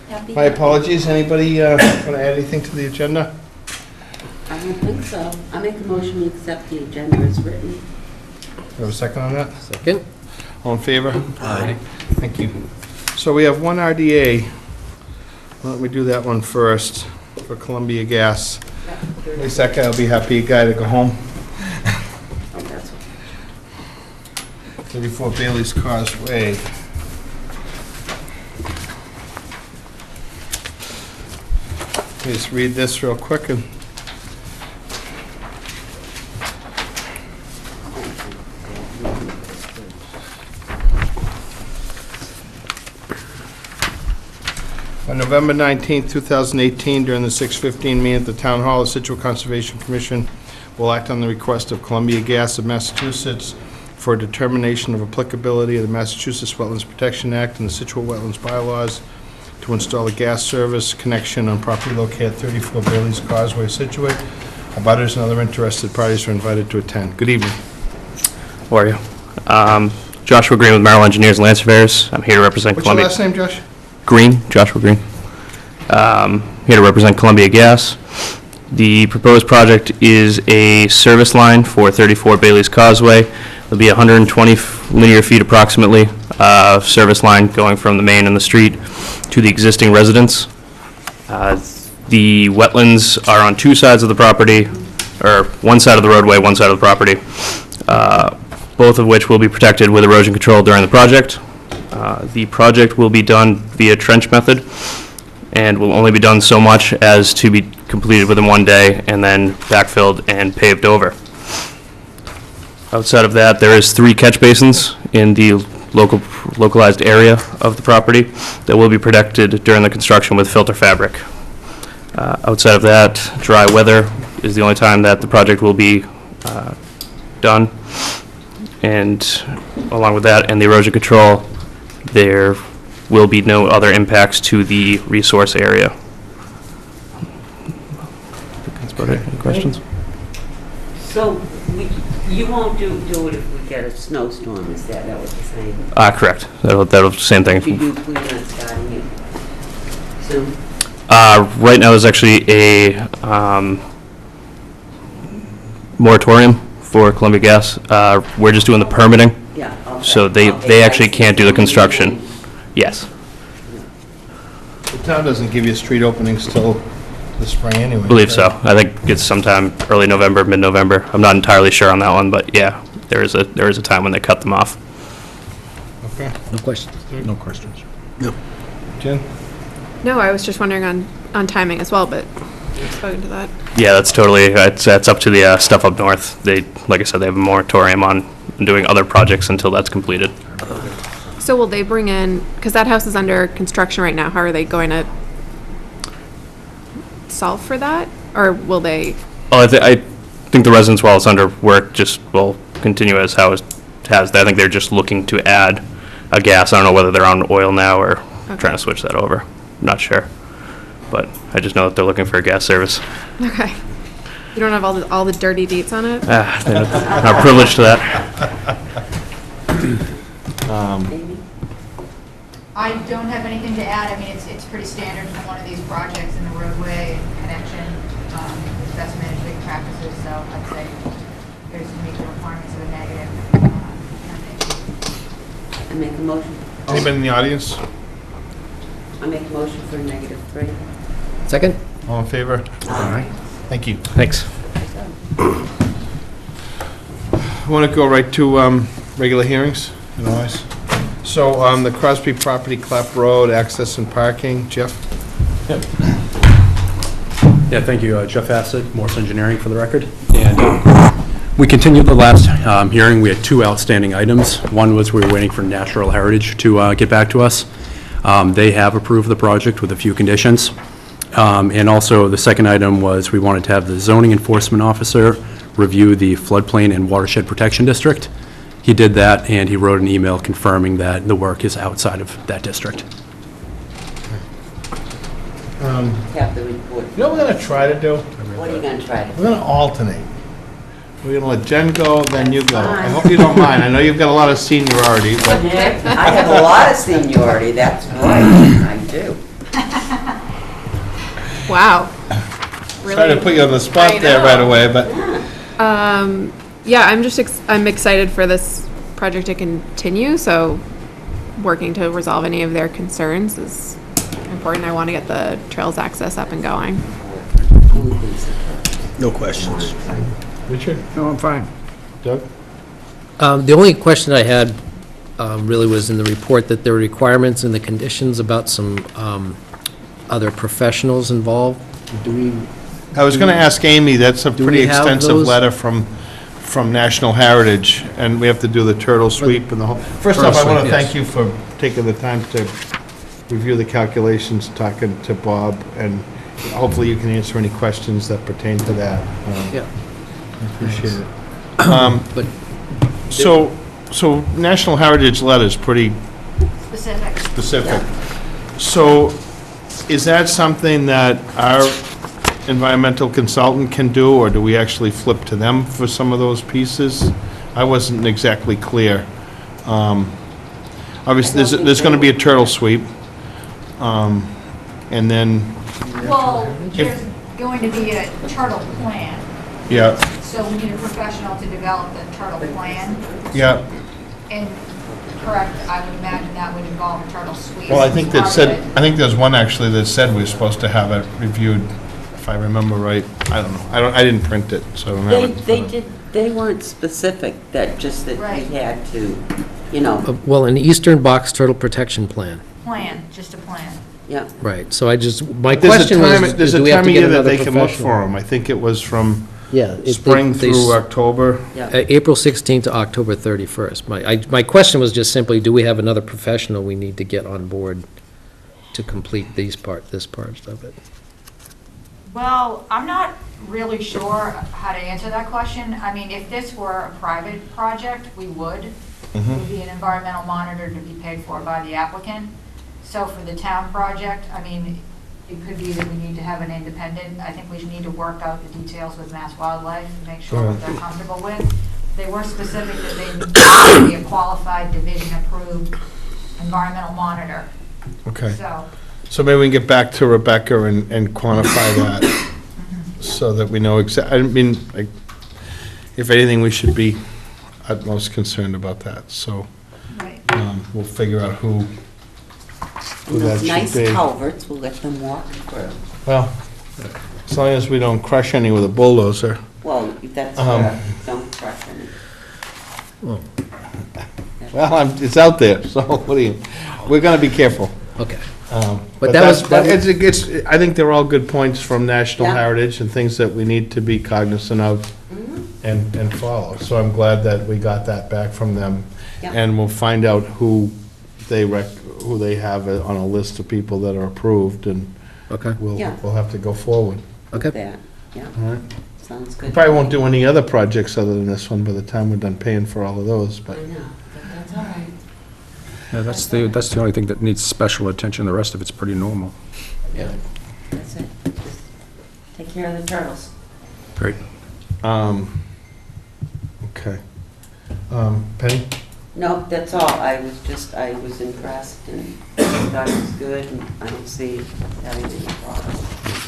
My apologies. Anybody want to add anything to the agenda? I don't think so. I make a motion to accept the agenda as written. Do you have a second on that? Second. All in favor? Aye. Thank you. So we have one RDA. Why don't we do that one first for Columbia Gas? Wait a second, I'll be happy guy to go home. Oh, that's 34 Bailey's Causeway. Let me just read this real quick. And on November 19, 2018, during the 6:15 meeting at the Town Hall, the Scituate Conservation Commission will act on the request of Columbia Gas of Massachusetts for a determination of applicability of the Massachusetts Wetlands Protection Act and the Scituate Wetlands Bylaws to install a gas service connection on property located at 34 Bailey's Causeway, Scituate. Abutters and other interested parties are invited to attend. Good evening. How are you? Joshua Green with Merrill Engineers and Land Surveyors. I'm here to represent What's your Columbia. last name, Josh? Green, Joshua Green. Here to represent Columbia Gas. The proposed project is a service line for 34 Bailey's Causeway. There'll be 120 linear feet approximately, service line going from the main and the street to the existing residence. The wetlands are on two sides of the property, or one side of the roadway, one side of the property, both of which will be protected with erosion control during the project. The project will be done via trench method and will only be done so much as to be completed within one day and then backfilled and paved over. Outside of that, there is 3 catch basins in the localized area of the property that will be protected during the construction with filter fabric. Outside of that, dry weather is the only time that the project will be done. And along with that and the erosion control, there will be no other impacts to the resource area. That's about it. Any questions? So, you won't do it if we get a snowstorm, is that what you're saying? Correct. That'll same thing. Do you plan on starting it soon? Right now, there's actually a moratorium for Columbia Gas. We're just doing the permitting, Yeah, okay. so they actually can't do the construction. Yes. The town doesn't give you street openings till the spring anyway. I believe so. I think it's sometime early November, mid-November. I'm not entirely sure on that one, but yeah, there is a time when they cut them off. Okay. No questions. No questions. Jen? No, I was just wondering on timing as well, but you've spoken to that. Yeah, that's totally, it's up to the stuff up north. They, like I said, they have a moratorium on doing other projects until that's completed. So will they bring in, because that house is under construction right now, how are they going to solve for that? Or will they? Oh, I think the residents, while it's under work, just will continue as how it has. I think they're just looking to add a gas. I don't know whether they're on oil now or trying to switch that over. I'm not sure. But I just know that they're looking for a gas service. Okay. You don't have all the dirty deets on it? They're not privileged to that. Amy? I don't have anything to add. I mean, it's pretty standard for one of these projects in the roadway and connection, best management practices, so I'd say there's to meet the requirements of a negative. I make a motion. Anybody in the audience? I make a motion for a -3. Second. All in favor? Aye. Thank you. Thanks. I want to go right to regular hearings, you know, guys. So the Crosby property, Clap Road, access and parking. Jeff? Yeah, thank you. Jeff Assett, Morse Engineering for the record. And we continued the last hearing. We had 2 outstanding items. One was we were waiting for Natural Heritage to get back to us. They have approved the project with a few conditions. And also, the second item was we wanted to have the zoning enforcement officer review the floodplain and watershed protection district. He did that, and he wrote an email confirming that the work is outside of that district. Have the report. You know what we're going to try to do? What are you going to try to do? We're going to alternate. We're going to let Jen go, then you go. I Fine. hope you don't mind. I know you've got a lot of seniority, but I have a lot of seniority, that's right, I do. Wow. Sorry to Really? put you on the spot I there know. right away, but Yeah, I'm excited for this project to continue, so working to resolve any of their concerns is important. I want to get the trails access up and going. No questions. Richard? No, I'm fine. Doug? The only question I had really was in the report that there were requirements in the conditions about some other professionals involved. Do we, I was going to ask Amy, that's a Do pretty we have extensive those? letter from National Heritage, and we have to do the turtle sweep and the whole. First off, I want to sweep, thank you for taking the time to review the calculations, talking to Bob, and hopefully you can answer any questions that pertain to that. yeah, I appreciate it. but So National Heritage letter is pretty Specific. specific. So is that something that our environmental consultant can do, or do we actually flip to them for some of those pieces? I wasn't exactly clear. Obviously, there's going to be a turtle sweep, and then, Well, there's going to be a turtle plan, yeah, so we need a professional to develop the turtle plan. yeah. And correct, I would imagine that would involve a turtle sweep. Well, I think that as said, part of it. I think there's one actually that said we were supposed to have it reviewed, if I remember right. I don't know. I didn't print it, so I don't have it. They did, they weren't specific, that just that Right. we had to, you know, well, an eastern box turtle protection plan, Plan, just a plan. yeah. right. So I just, my There's a question was, time, there's do a we have time to of get year that another they can look professional? for them. I think it was from Yeah. spring through October. April 16th to October 31st. My question was just simply, do we have another professional we need to get on board to complete this part of it? Well, I'm not really sure how to answer that question. I mean, if this were a private project, we would. It would be an environmental monitor to be paid for by the applicant. So for the town project, I mean, it could be that we need to have an independent. I think we need to work out the details with Mass Wildlife and make sure what they're comfortable with. They were specific that they need to be a qualified, division-approved environmental monitor. Okay. So, Maybe we can get back to Rebecca and quantify that, so that we know I mean, like, if anything, we should be utmost concerned about that, so right. we'll figure out who that Those should nice be. culverts, we'll let them walk through. Well, as long as we don't crush any with a bulldozer. Well, that's, don't crush any. Well, it's out there, so what do you, we're gonna be careful. Okay. But that was- I think they're all good points from National Yeah. Heritage and things that we need to be cognizant of and follow. So I'm glad that we got that back from them. Yeah. And we'll find out who they have on a list of people that are approved, and Okay, Yeah. we'll have to go forward. okay. That, yeah, All right? sounds We good. probably won't do any other projects other than this one by the time we're done paying for all of those, I but, know, but that's all right. Yeah, that's the only thing that needs special attention. The rest of it's pretty normal. That's it. Just take care of the turtles. Great. okay. Penny? No, that's all. I was impressed and thought it was good, and I don't see having any problem.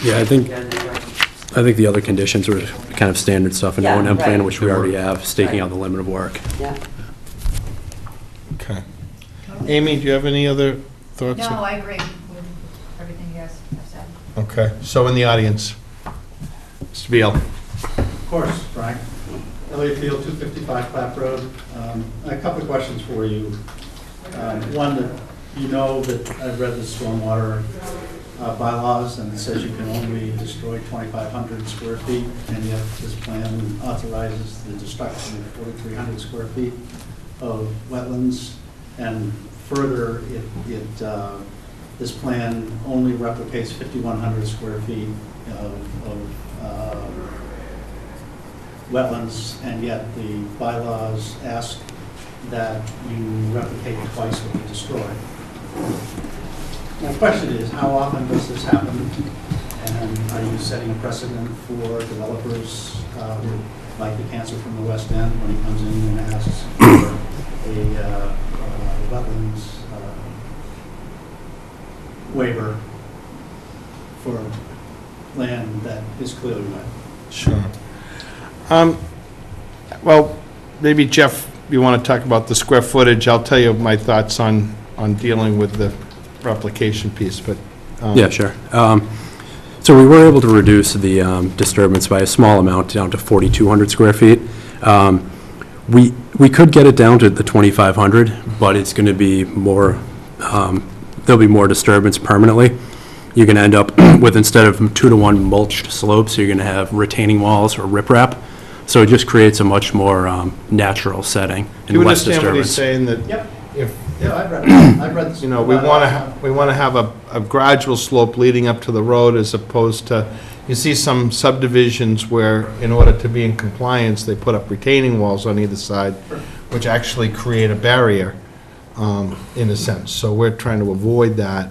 Yeah, I think the other conditions were kind of standard stuff, an Yeah, O&M plan, right. which we already have, staking Right. out the limit of work. Yeah. Okay. Amy, do you have any other thoughts? No, I agree with everything you guys have said. Okay, so in the audience, Mr. Beal. Of course, Frank. Elliott Field, 255 Clap Road. A couple of questions for you. One, that you know that I've read the stormwater bylaws, and it says you can only destroy 2,500 square feet, and yet this plan authorizes the destruction of 4,300 square feet of wetlands. And further, this plan only replicates 5,100 square feet of wetlands, and yet the bylaws ask that you replicate twice what you destroy. My question is, how often does this happen? And are you setting a precedent for developers like the cancer from the West End when he comes in and asks for a wetlands waiver for land that is clearly wet. Sure. Well, maybe Jeff, you want to talk about the square footage? I'll tell you my thoughts on dealing with the replication piece, but. Yeah, sure. So we were able to reduce the disturbance by a small amount, down to 4,200 square feet. We could get it down to the 2,500, but it's going to be more, there'll be more disturbance permanently. You're going to end up with, instead of 2-to-1 mulched slopes, you're going to have retaining walls or riprap. So it just creates a much more natural setting Do you and less understand what he's disturbance. saying, that Yep. if, Yeah, I've read this. you know, we want to have a gradual slope leading up to the road, as opposed to, you see some subdivisions where, in order to be in compliance, they put up retaining walls on either side, which actually create a barrier, in a sense. So we're trying to avoid that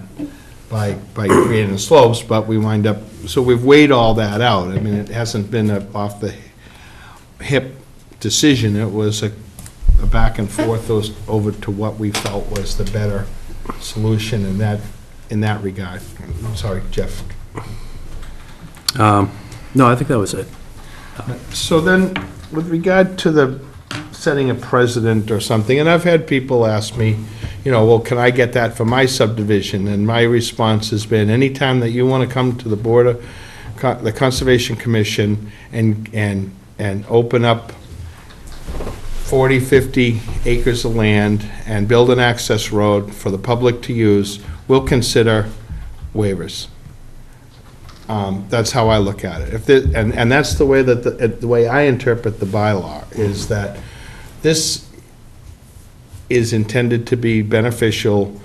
by creating the slopes, but we wind up, so we've weighed all that out. I mean, it hasn't been a off-the-hip decision. It was a back and forth over to what we felt was the better solution in that regard. I'm sorry, Jeff. No, I think that was it. So then, with regard to the setting a precedent or something, and I've had people ask me, you know, well, can I get that for my subdivision? And my response has been, anytime that you want to come to the Board of, the Conservation Commission and open up 40, 50 acres of land and build an access road for the public to use, we'll consider waivers. That's how I look at it. And that's the way that the way I interpret the bylaw, is that this is intended to be beneficial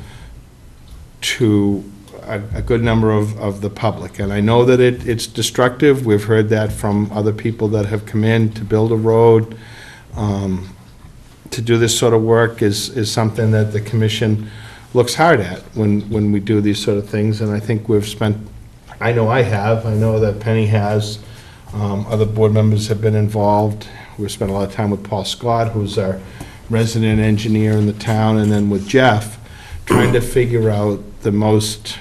to a good number of the public. And I know that it's destructive. We've heard that from other people that have come in to build a road. To do this sort of work is something that the commission looks hard at when we do these sort of things. And I think we've spent, I know I have, I know that Penny has, other board members have been involved. We've spent a lot of time with Paul Scott, who's our resident engineer in the town, and then with Jeff, trying to figure out the most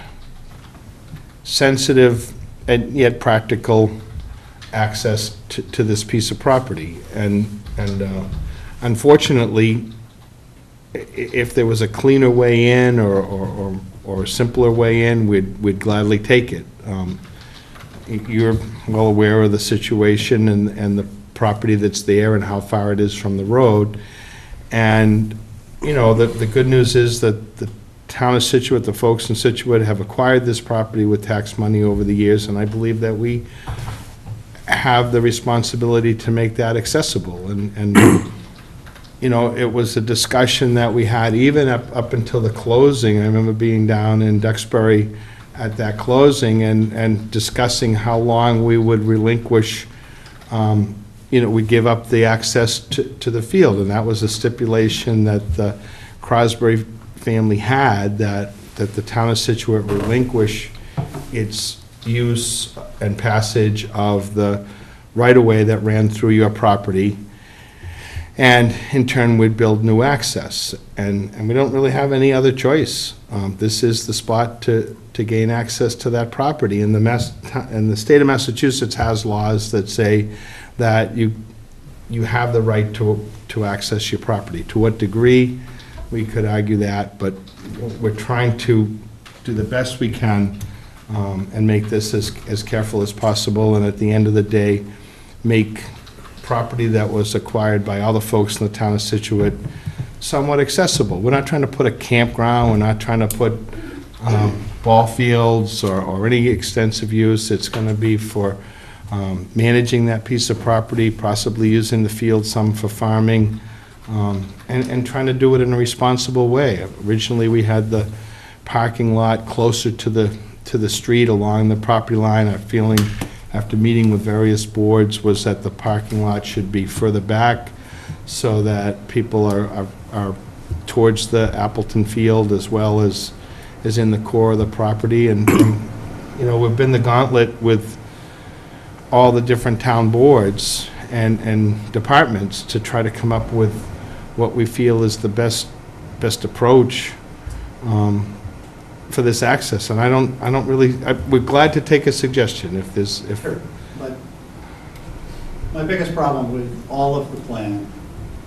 sensitive and yet practical access to this piece of property. And unfortunately, if there was a cleaner way in or a simpler way in, we'd gladly take it. You're well aware of the situation and the property that's there and how far it is from the road. And, you know, the good news is that the town of Scituate, the folks in Scituate, have acquired this property with tax money over the years, and I believe that we have the responsibility to make that accessible. And you know, it was a discussion that we had even up until the closing. I remember being down in Duxbury at that closing and discussing how long we would relinquish, you know, we give up the access to the field. And that was a stipulation that the Crosby family had, that the town of Scituate relinquish its use and passage of the right-of-way that ran through your property, and in turn would build new access. And we don't really have any other choice. This is the spot to gain access to that property. And the state of Massachusetts has laws that say that you have the right to access your property. To what degree, we could argue that, but we're trying to do the best we can and make this as careful as possible, and at the end of the day, make property that was acquired by all the folks in the town of Scituate somewhat accessible. We're not trying to put a campground, we're not trying to put ball fields or any extensive use. It's going to be for managing that piece of property, possibly using the field some for farming, and trying to do it in a responsible way. Originally, we had the parking lot closer to the street along the property line. Our feeling, after meeting with various boards, was that the parking lot should be further back so that people are towards the Appleton field as well as in the core of the property. And you know, we've been the gauntlet with all the different town boards and departments to try to come up with what we feel is the best approach for this access, and I don't really, we're glad to take a suggestion if there's, if. Sure, but my biggest problem with all of the plan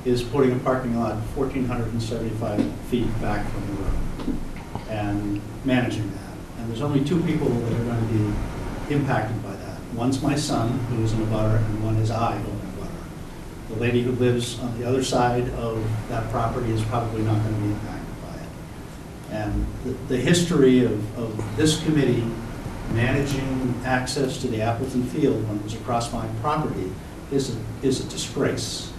is putting a parking lot 1,475 feet back from the road and managing that. And there's only two people that are going to be impacted by that. One's my son, who is in a butter, and one is I, who am in a butter. The lady who lives on the other side of that property is probably not going to be impacted by it. And the history of this committee managing access to the Appleton Field when it was across my property is a disgrace.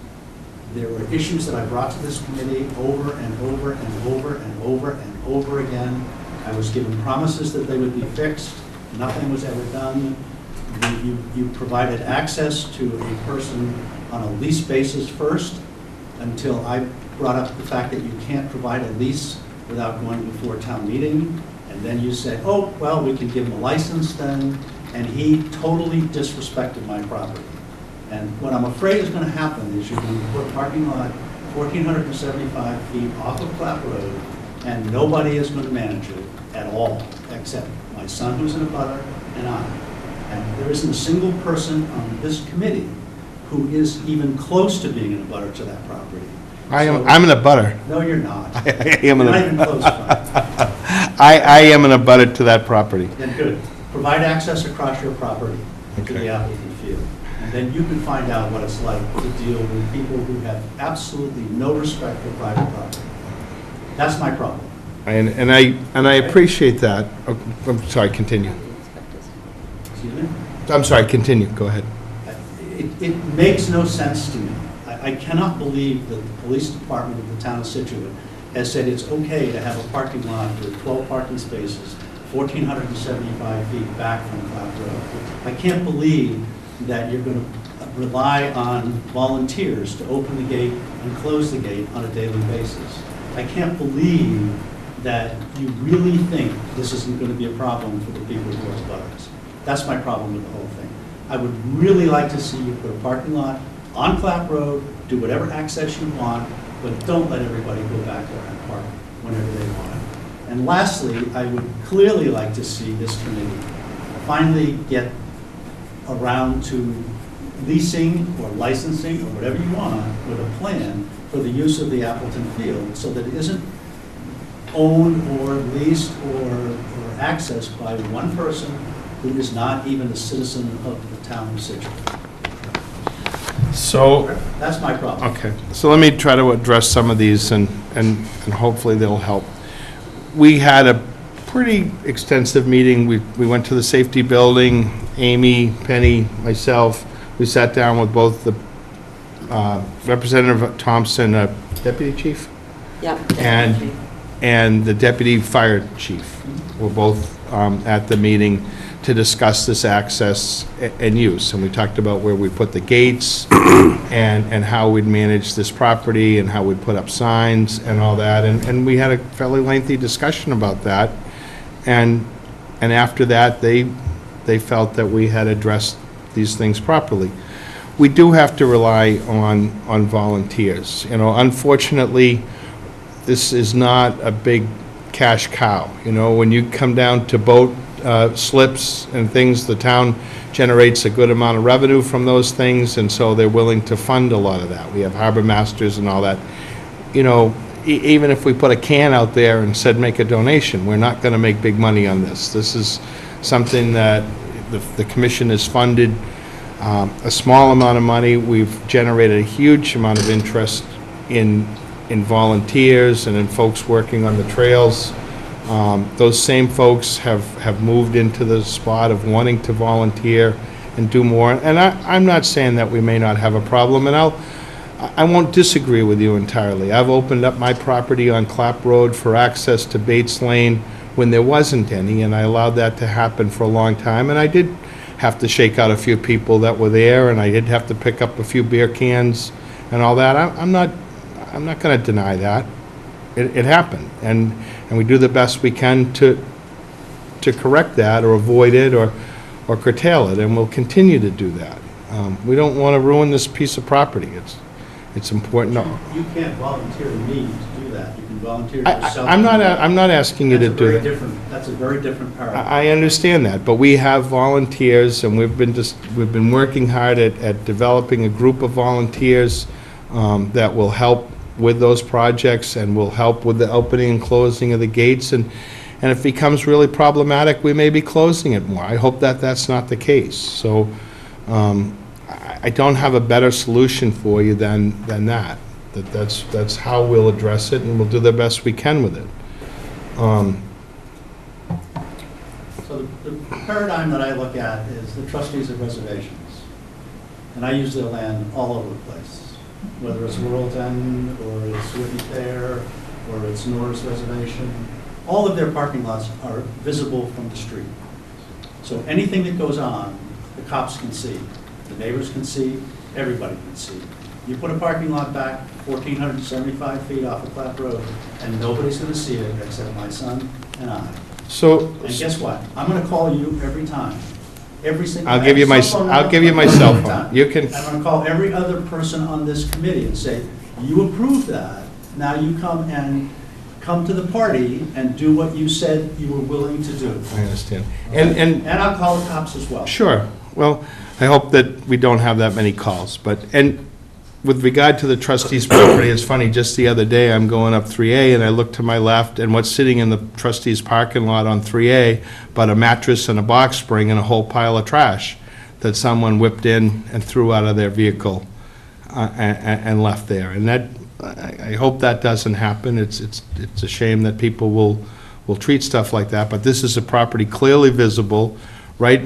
There were issues that I brought to this committee over and over and over and over and over again. I was given promises that they would be fixed. Nothing was ever done. You provided access to a person on a lease basis first until I brought up the fact that you can't provide a lease without going before town meeting. And then you said, oh, well, we can give him a license then. And he totally disrespected my property. And what I'm afraid is going to happen is you're going to put a parking lot 1,475 feet off of Clap Road, and nobody is going to manage it at all, except my son who's in a butter and I. And there isn't a single person on this committee who is even close to being in a butter to that property. I'm in a butter. No, you're not. I am in You're a. not even close, Frank. I am in a butter to that property. Then good. Provide access across your property to Okay. the Appleton Field. And then you can find out what it's like to deal with people who have absolutely no respect for private property. That's my problem. And I appreciate that. Oh, I'm sorry, continue. Excuse me? I'm sorry, continue, go ahead. It makes no sense to me. I cannot believe that the police department of the town of Scituate has said it's okay to have a parking lot with 12 parking spaces, 1,475 feet back from Clap Road. I can't believe that you're going to rely on volunteers to open the gate and close the gate on a daily basis. I can't believe that you really think this isn't going to be a problem for the people who are butters. That's my problem with the whole thing. I would really like to see you put a parking lot on Clap Road, do whatever access you want, but don't let everybody go back there and park whenever they want. And lastly, I would clearly like to see this committee finally get around to leasing or licensing or whatever you want with a plan for the use of the Appleton Field so that it isn't owned or leased or accessed by one person who is not even a citizen of the town of Scituate. So, That's my problem. okay, so let me try to address some of these and hopefully they'll help. We had a pretty extensive meeting. We went to the safety building, Amy, Penny, myself. We sat down with both the Representative Thompson, Deputy Chief, Yeah. and the Deputy Fire Chief were both at the meeting to discuss this access and use. And we talked about where we put the gates and how we'd manage this property and how we'd put up signs and all that. And we had a fairly lengthy discussion about that. And after that, they felt that we had addressed these things properly. We do have to rely on volunteers. You know, unfortunately, this is not a big cash cow. You know, when you come down to boat slips and things, the town generates a good amount of revenue from those things, and so they're willing to fund a lot of that. We have harbor masters and all that. You know, even if we put a can out there and said make a donation, we're not going to make big money on this. This is something that the commission has funded a small amount of money. We've generated a huge amount of interest in volunteers and in folks working on the trails. Those same folks have moved into the spot of wanting to volunteer and do more. And I'm not saying that we may not have a problem, and I won't disagree with you entirely. I've opened up my property on Clap Road for access to Bates Lane when there wasn't any, and I allowed that to happen for a long time. And I did have to shake out a few people that were there, and I did have to pick up a few beer cans and all that. I'm not going to deny that. It happened, and we do the best we can to correct that or avoid it or curtail it, and we'll continue to do that. We don't want to ruin this piece of property. It's important. You can't volunteer me to do that. You can volunteers I- are I- self. I'm not asking you to do that. That's a very different paradigm. I understand that, but we have volunteers, and we've been working hard at developing a group of volunteers that will help with those projects and will help with the opening and closing of the gates, and if it becomes really problematic, we may be closing it more. I hope that that's not the case. So I don't have a better solution for you than that. That's how we'll address it, and we'll do the best we can with it. So the paradigm that I look at is the trustees of reservations. And I use their land all over the place, whether it's World's End, or it's Whitney Fair, or it's Norris Reservation. All of their parking lots are visible from the street. So anything that goes on, the cops can see, the neighbors can see, everybody can see. You put a parking lot back 1,475 feet off of Clap Road, and nobody's going to see it except my son and I. So, And guess what? I'm going to call you every time. Every single. I'll give you my cell phone. You can, I'm going to call every other person on this committee and say, you approved that. Now you come to the party and do what you said you were willing to do. I understand. And I'll call the cops as well. Sure. Well, I hope that we don't have that many calls, but, and with regard to the trustees' property, it's funny, just the other day, I'm going up 3A, and I look to my left, and what's sitting in the trustees' parking lot on 3A, but a mattress and a box spring and a whole pile of trash that someone whipped in and threw out of their vehicle and left there. And that, I hope that doesn't happen. It's a shame that people will treat stuff like that, but this is a property clearly visible, right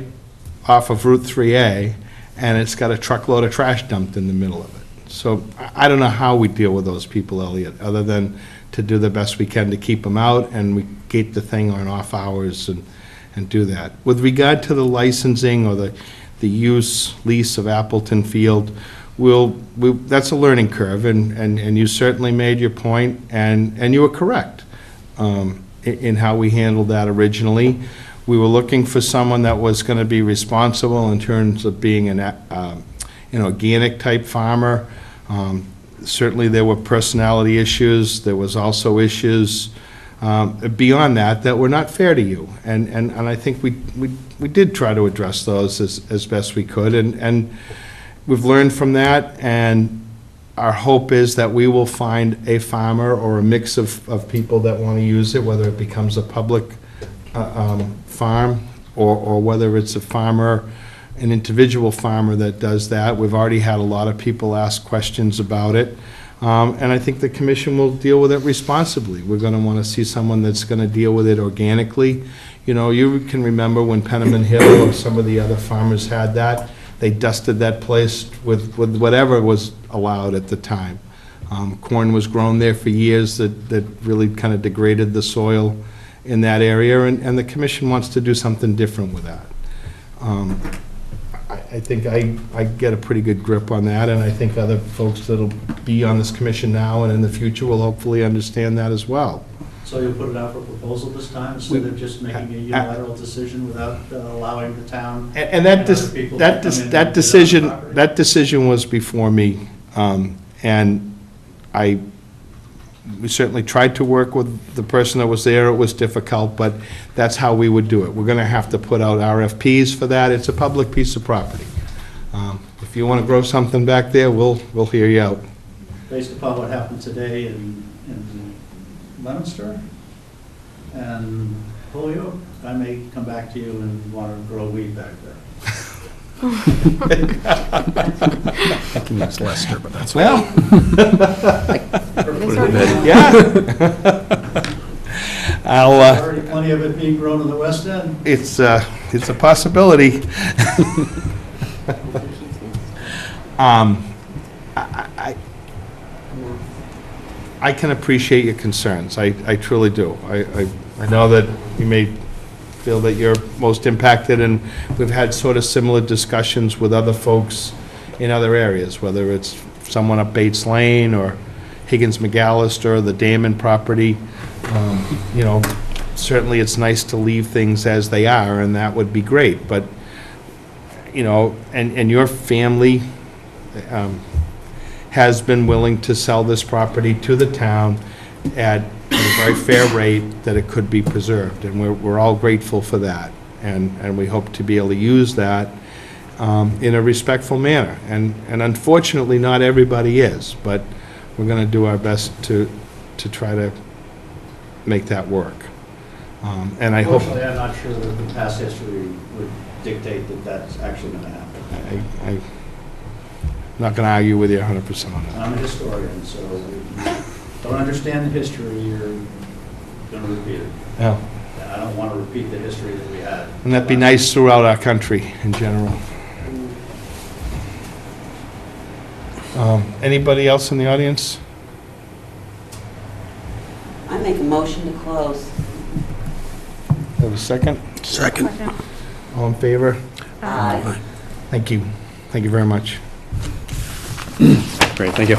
off of Route 3A, and it's got a truckload of trash dumped in the middle of it. So I don't know how we deal with those people, Elliot, other than to do the best we can to keep them out, and we gate the thing on off hours and do that. With regard to the licensing or the use lease of Appleton Field, that's a learning curve, and you certainly made your point, and you were correct in how we handled that originally. We were looking for someone that was going to be responsible in terms of being an organic-type farmer. Certainly, there were personality issues. There was also issues beyond that were not fair to you. And I think we did try to address those as best we could. And we've learned from that, and our hope is that we will find a farmer or a mix of people that want to use it, whether it becomes a public farm or whether it's a farmer, an individual farmer that does that. We've already had a lot of people ask questions about it. And I think the commission will deal with it responsibly. We're going to want to see someone that's going to deal with it organically. You know, you can remember when Penniman Hill or some of the other farmers had that. They dusted that place with whatever was allowed at the time. Corn was grown there for years that really kind of degraded the soil in that area, and the commission wants to do something different with that. I think I get a pretty good grip on that, and I think other folks that'll be on this commission now and in the future will hopefully understand that as well. So you'll put it out for proposal this time, instead of just making a unilateral decision without allowing the town And and other people to come in and bid on the property? that decision was before me, and we certainly tried to work with the person that was there. It was difficult, but that's how we would do it. We're going to have to put out RFPs for that. It's a public piece of property. If you want to grow something back there, we'll hear you out. Based upon what happened today in Leominster and Holyoke, I may come back to you and want to grow weed back there. I can use Lester, but that's. Well, Yeah. Already plenty of it being grown in the West End. it's a possibility. I can appreciate your concerns. I truly do. I know that you may feel that you're most impacted, and we've had sort of similar discussions with other folks in other areas, whether it's someone up Bates Lane or Higgins McAllister, the Damon property. You know, certainly it's nice to leave things as they are, and that would be great, but, you know, and your family has been willing to sell this property to the town at at a very fair rate, that it could be preserved, and we're all grateful for that, and we hope to be able to use that in a respectful manner, and unfortunately, not everybody is, but we're going to do our best to try to make that work. And I hope... Unfortunately, I'm not sure that the past history would dictate that that's actually going to happen. I'm not going to argue with you 100% on that. I'm a historian, so if you don't understand the history, you're going to repeat it. Yeah. And I don't want to repeat the history that we had. And that'd be nice throughout our country in general. Anybody else in the audience? I make a motion to close. Have a second? Second. All in favor? Aye. Thank you. Thank you very much. Great, thank you.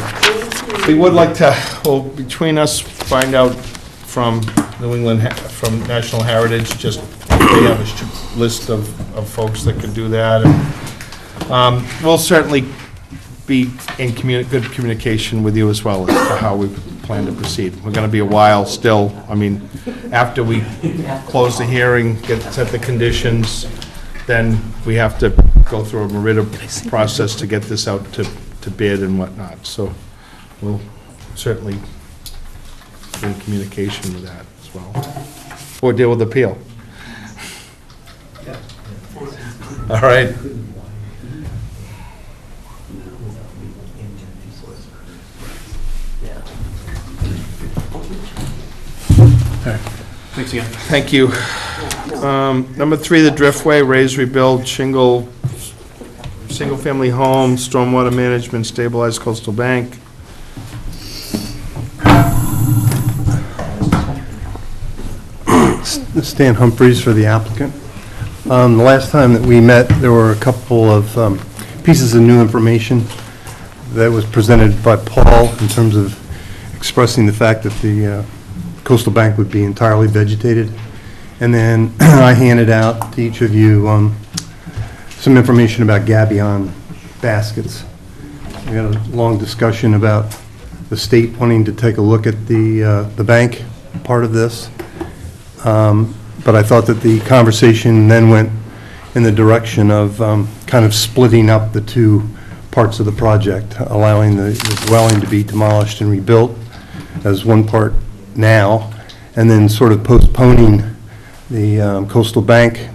We would like to, well, between us, find out from New England, from National Heritage, just they have a list of folks that could do that. And we'll certainly be in good communication with you as well as to how we plan to proceed. We're going to be a while still. I mean, after we close the hearing, set the conditions, then we have to go through a MERITA process to get this out to bid and whatnot. So we'll certainly be in communication with that as well. Or deal with appeal. All right. Thanks again. Thank you. Number 3, the Driftway, raise, rebuild, single-family home, stormwater management, stabilized coastal bank. Stan Humphreys for the applicant. The last time that we met, there were a couple of pieces of new information that was presented by Paul in terms of expressing the fact that the coastal bank would be entirely vegetated. And then I handed out to each of you some information about gabion baskets. We had a long discussion about the state wanting to take a look at the bank part of this. But I thought that the conversation then went in the direction of kind of splitting up the two parts of the project, allowing the dwelling to be demolished and rebuilt as one part now, and then sort of postponing the coastal bank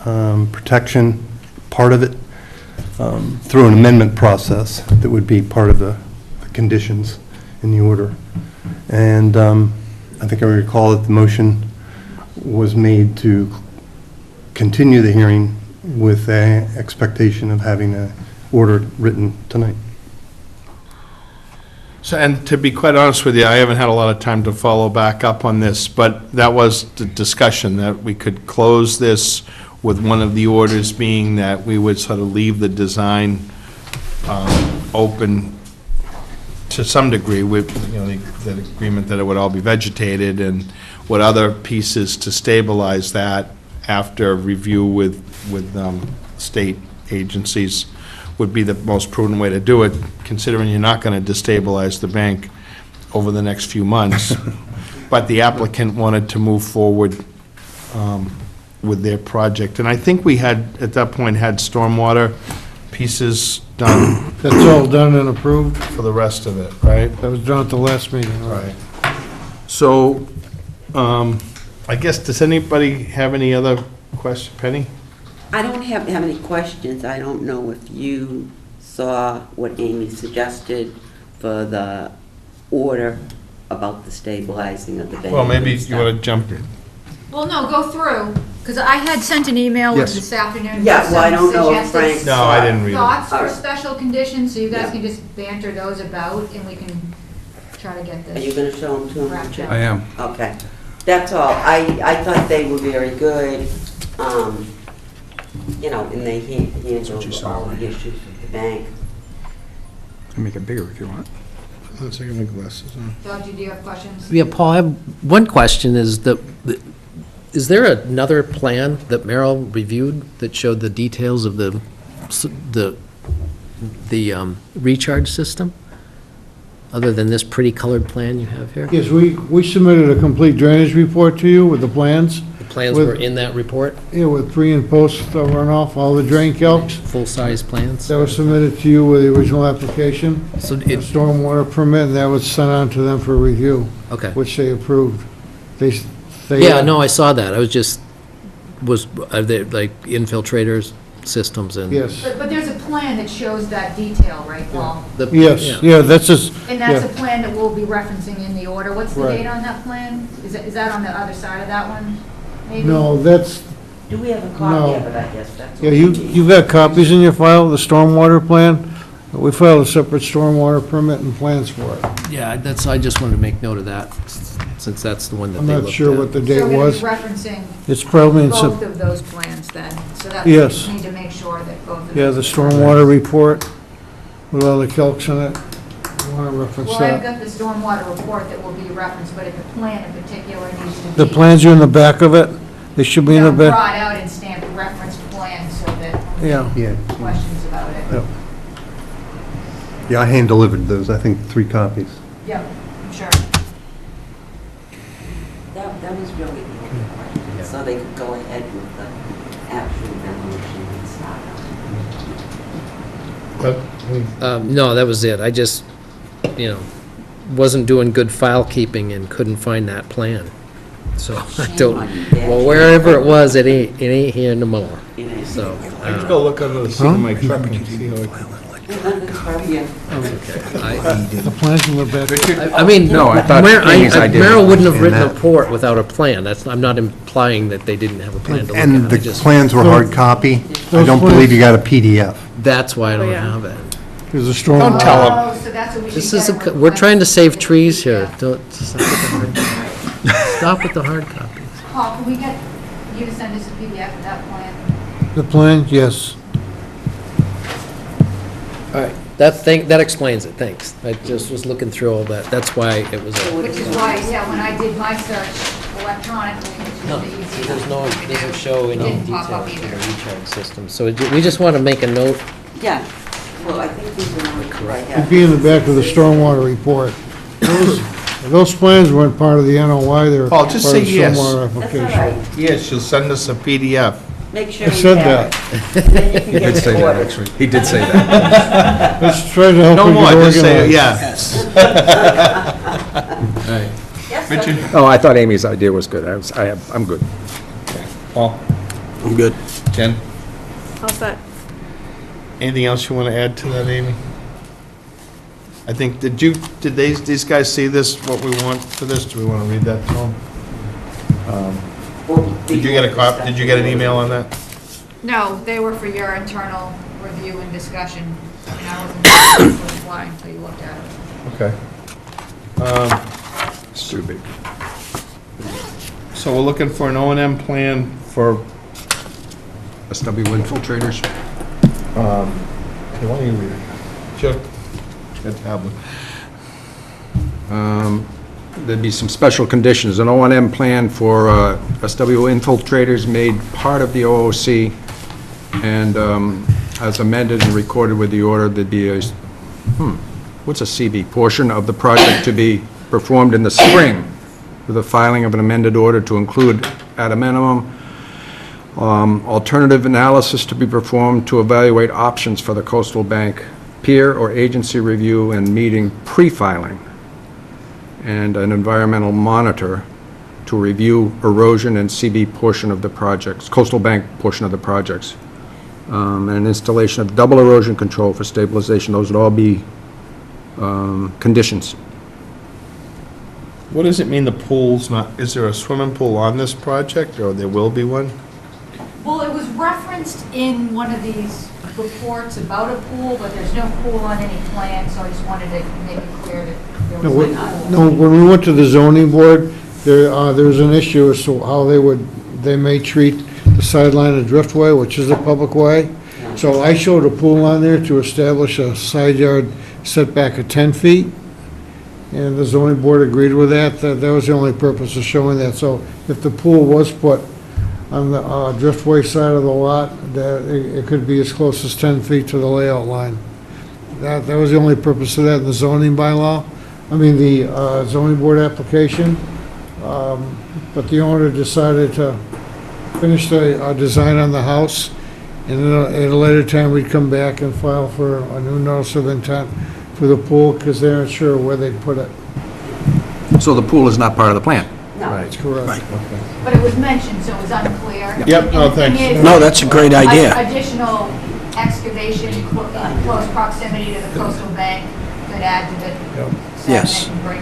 protection part of it through an amendment process that would be part of the conditions in the order. And I think I recall that the motion was made to continue the hearing with an expectation of having an order written tonight. So, and to be quite honest with you, I haven't had a lot of time to follow back up on this, but that was the discussion, that we could close this with one of the orders being that we would sort of leave the design open to some degree with, you know, the agreement that it would all be vegetated, and what other pieces to stabilize that after review with state agencies would be the most prudent way to do it, considering you're not going to destabilize the bank over the next few months. But the applicant wanted to move forward with their project. And I think we had, at that point, had stormwater pieces done. That's all done and approved? For the rest of it, right? That was done at the last meeting. Right. So, I guess, does anybody have any other question? Penny? I don't have any questions. I don't know if you saw what Amy suggested for the order about the stabilizing of the bank. Well, maybe and you stuff. want to jump in. Well, no, go through, because I had sent an email Yes. this afternoon. Yeah, with well, I some don't know if suggested Frank. No, I didn't read it. Thoughts All for right. special conditions, so you guys Yeah. can just banter those about, and we can try to get Are you this. going to show them to him? Wrapped Richard? up. I am. Okay, that's all. I thought they were very good, you know, and they handled all the issues with the bank. I'll make it bigger if you want. Let's take my glasses on. Doug, do you have questions? Yeah, Paul, I have one question, is there another plan that Merrill reviewed that showed the details of the recharge system? other than this pretty colored plan you have here? Yes, we submitted a complete drainage report to you with the plans. The plans were in that report? Yeah, with pre and post runoff, all the drain calcs. Full-size plans? That was submitted to you with the original application, So the it, stormwater permit, and that was sent on to them for review, okay. which they approved. They. Yeah, no, I saw that. I was just, are they like infiltrators, systems and? Yes, But there's a plan that shows that detail, right, Paul? The- yes, yeah, that's just, And that's a yeah. plan that we'll be referencing in the order. What's the Right. date on that plan? Is that on the other side of that one, maybe? No, that's, Do we have a No. copy of it, I guess that's yeah, what we need. you've got copies in your file, the stormwater plan? We filed a separate stormwater permit and plans for it. Yeah, that's, I just wanted to make note of that, since that's the one that I'm they not looked sure at. what the So date we're going was. to be referencing It's probably in both of those plans then, so that we Yes. just need to make sure that both of Yeah, those. the stormwater report with all the calcs in it. I want to reference Well, I've that. got the stormwater report that will be referenced, but if the plan in particular needs to be. The plans are in the back of it. They should be in the back. Brought out and stamped referenced plans so that Yeah. Yeah, questions about it. Yep. yeah, I hand-delivered those, I think, 3 copies. Yep, I'm sure. That was really good, so they could go ahead with the actual demolition and start. No, that was it. I just, wasn't doing good file keeping and couldn't find that plan. So I Shame don't, on you, Dad. well, wherever it was, it ain't here no more. You know, So, Let's go look under the seat of my truck and see how it. yeah. The plans in the back. I mean, No, I thought Amy's idea Merrill wouldn't have in written a that. report without a plan. I'm not implying that they didn't have a plan to look And at. the I just, plans were hard copy. I Those don't plans- believe you got a PDF. that's why I don't yeah. have it. There's a storm. Don't tell 'em. Oh, so that's what we should This get is, a we're trying to save request. trees here. Don't, stop with the hard copies. Paul, can we get you to send us a PDF of that plan? The plan, yes. All right, that explains it, thanks. I just was looking through all that. That's why it was a, Which is why, yeah, when I did my search electronically, which no, was the easiest. there's no, it doesn't show It any didn't pop detail up in the either. recharge system. So we just want to make a note. Yeah, well, I think these are the correct. It'd be in the back of the stormwater report. Those plans weren't part of the NOI, they're Paul, part of just the say yes. stormwater That's all application. right. Yes, you'll send us a PDF. Make sure I we said have it. Then you can get it ordered. actually. He did say that. Let's try to help No you more, get just say, organized. yeah. Yes, sir. Richard? Oh, I thought Amy's idea was good. I'm good. Paul? I'm good. Jen? All set. Anything else you want to add to that, Amy? I think, did these guys see this, what we want for this? Do we want to read that to them? Well, Did you get a copy, did you get an email on that? No, they were for your internal review and discussion, and I wasn't going to reply until you looked at it. Okay. Stupid. So we're looking for an O and M plan for, SW infiltrators. hey, why don't you read it? Sure. Got a tablet. There'd be some special conditions. An O&M plan for SW infiltrators made part of the OOC, and as amended and recorded with the order, there'd be a, what's a CB? Portion of the project to be performed in the spring with a filing of an amended order to include, at a minimum, alternative analysis to be performed to evaluate options for the coastal bank, peer or agency review and meeting pre-filing, and an environmental monitor to review erosion and CB portion of the projects, coastal bank portion of the projects, and installation of double erosion control for stabilization. Those would all be conditions. What does it mean the pool's not, is there a swimming pool on this project, or there will be one? Well, it was referenced in one of these reports about a pool, but there's no pool on any plan, so I just wanted to make it clear that there No, was when- not. no, when we went to the zoning board, there was an issue as to how they may treat the sideline of Driftway, which is a public way. So I showed a pool on there to establish a side yard setback of 10 feet, and the zoning board agreed with that. That was the only purpose of showing that. So if the pool was put on the Driftway side of the lot, that it could be as close as 10 feet to the layout line. That was the only purpose of that in the zoning bylaw. the zoning board application, but the owner decided to finish the design on the house, and then at a later time, we'd come back and file for a new notice of intent for the pool, because they aren't sure where they'd put it. So the pool is not part of the plan? No. That's correct. But it was mentioned, so it was unclear. Yep, no, And the thing thanks. is, No, that's a great idea. Additional excavation in close proximity to the coastal bank could add to the Yes. sediment and bring,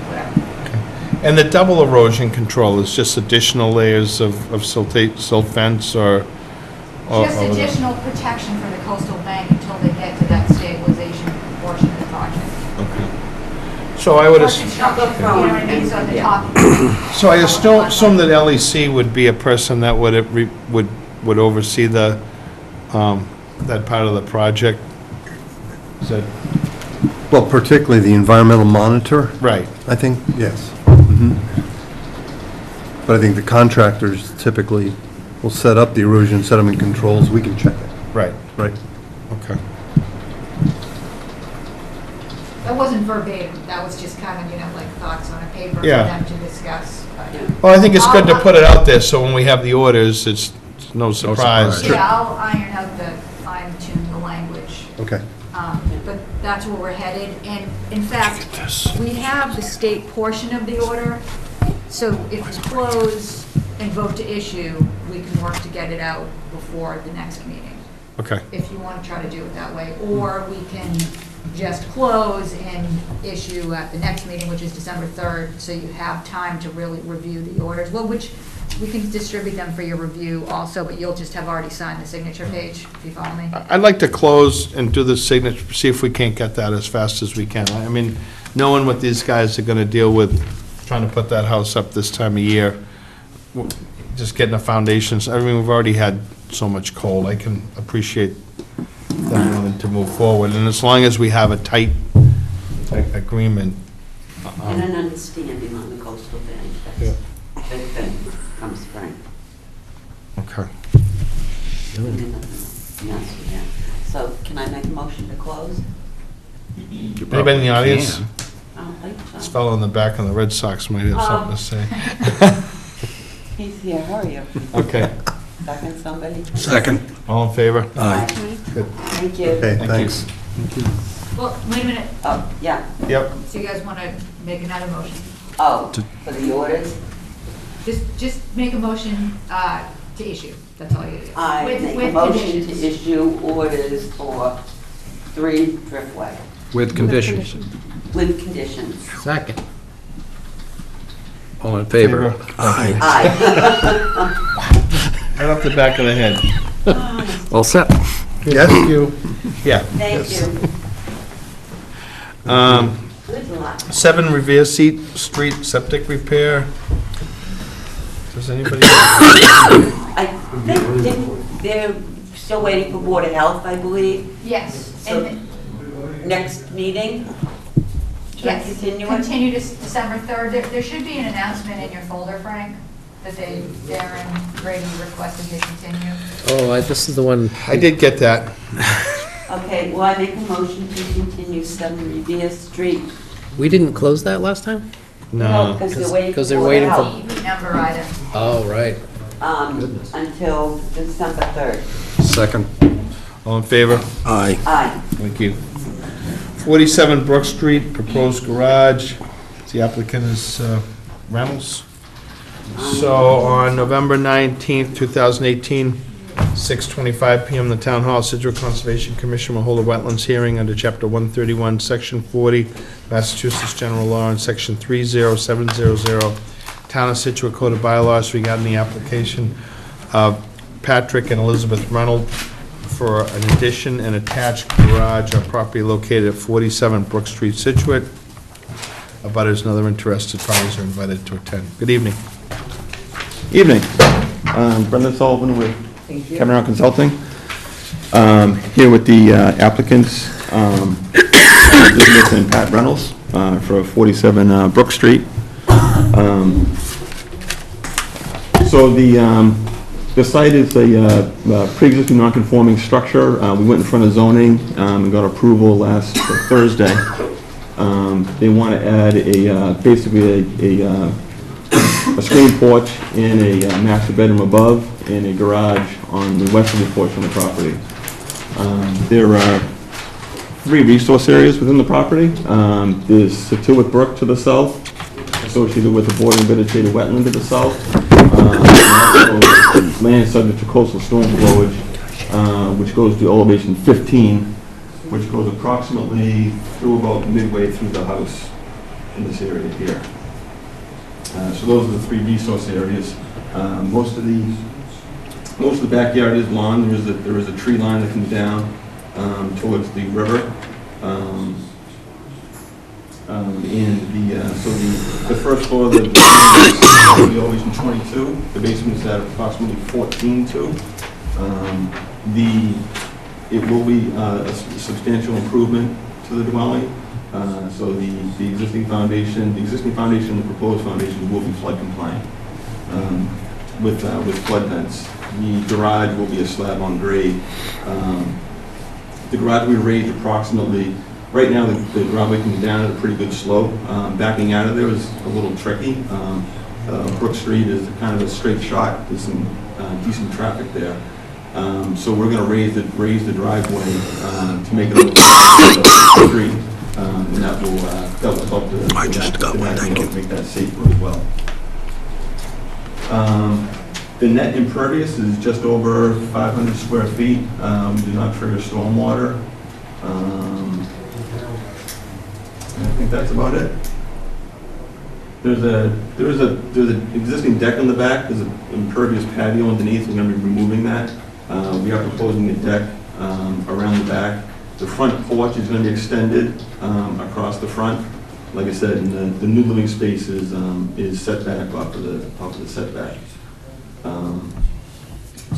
whatever. And the double erosion control is just additional layers of silt fence or? Just additional protection for the coastal bank until they get to that stabilization portion of the project. So I would, Or construction, you know what I mean, so at the top. so I assume that LEC would be a person that would oversee the, that part of the project? Is that, Well, particularly the environmental monitor, right, I think, yes. But I think the contractors typically will set up the erosion sediment controls, we can check it, right, right? okay. That wasn't verbatim, that was just kind of, like thoughts on a paper for Yeah. them to discuss. But Well, I think it's good to put it out there, so when we have the orders, it's no surprise. surprise. yeah, I'll iron out fine tune the language. Okay. But that's where we're headed. And in fact, we have the state portion of the order. So if we close and vote to issue, we can work to get it out before the next meeting, Okay, if you want to try to do it that way. Or we can just close and issue at the next meeting, which is December 3rd, so you have time to really review the orders. Well, which we can distribute them for your review also, but you'll just have already signed the signature page, if you follow me. I'd like to close and do the signature, see if we can't get that as fast as we can. I mean, knowing what these guys are gonna deal with, trying to put that house up this time of year, just getting the foundations, I mean, we've already had so much cold, I can appreciate them wanting to move forward, and as long as we have a tight agreement. And an understanding on the coastal bank, that's a big thing come spring. Okay. Yes, yeah. So can I make a motion to close? Anybody in the audience? I don't think This so. fellow in the back on the Red Sox might have something to say. He's here, hurry up. Okay, Second, somebody? Second. all in favor? Aye. Good. Thank you. Okay, Thank thanks. Well, wait a minute, Oh, yeah. Yep, so you guys want to make another motion? Oh, for the orders? Just make a motion to issue, that's all you do. I With- make a with motion to conditions. issue orders for 3 Driftway With conditions. with conditions. Second. All in favor? Aye. Aye. right off the back of the head. All set. Okay, Yes. thank you. Yeah. Thank you. Good luck. 7 Revere Street septic repair. Does anybody? I think they're still waiting for Board of Health, I believe. Yes, So and, next meeting? Should I yes, continue it? continue to December 3rd. There should be an announcement in your folder, Frank, that Darren Brady requested to continue. Oh, this is the one. I did get that. Okay, well, I make a motion to continue 7 Revere Street. We didn't close that last time? No. Because they're waiting for Because they're Board of waiting for- Health, EV number item. Oh, right. until December 3rd. Second. All in favor? Aye. Aye. Thank you. 47 Brook Street, proposed garage. The applicant is Reynolds. So on November 19th, 2018, 6:25 PM, the Town Hall, Scituate Conservation Commission will hold a wetlands hearing under Chapter 131, Section 40, Massachusetts General Law, and Section 30700, Town of Scituate Code of Bylaws regarding the application of Patrick and Elizabeth Reynolds for an addition and attached garage on property located at 47 Brook Street, Scituate. Abutters and other interested parties are invited to attend. Good evening. Evening. Brendan Sullivan with Cameron Consulting. Here with the applicants, Elizabeth and Pat Reynolds for 47 Brook Street. So the site is a pre-existing non-conforming structure. We went in front of zoning and got approval last Thursday They want to add basically a screen porch and a master bedroom above and a garage on the westerly portion of the property. There are 3 resource areas within the property. There's Scituate Brook to the south, associated with the bordering vegetated wetland to the south. And also land subject to coastal storm flowage, which goes to elevation 15, which goes approximately through about midway through the house in this area here. So those are the 3 resource areas. Most of the backyard is lawn. There is a tree line that comes down towards the river. So the first floor of the elevation 22. The basement is at approximately 14.2. It will be a substantial improvement to the dwelling. So the existing foundation and the proposed foundation will be flood compliant with flood vents. The garage will be a slab on grade. The garage will be raised approximately. Right now, the driveway comes down at a pretty good slope. Backing out of there is a little tricky. Brook Street is kind of a straight shot. There's some decent traffic there. So we're going to raise the driveway to make it a little street, and that will help to make that safer as well. The net impervious is just over 500 square feet. We do not trigger stormwater. I think that's about it. There's an existing deck in the back. There's an impervious patio underneath. We're going to be removing that. We are proposing a deck around the back. The front porch is going to be extended across the front. Like I said, and the new living space is set back off of the setback.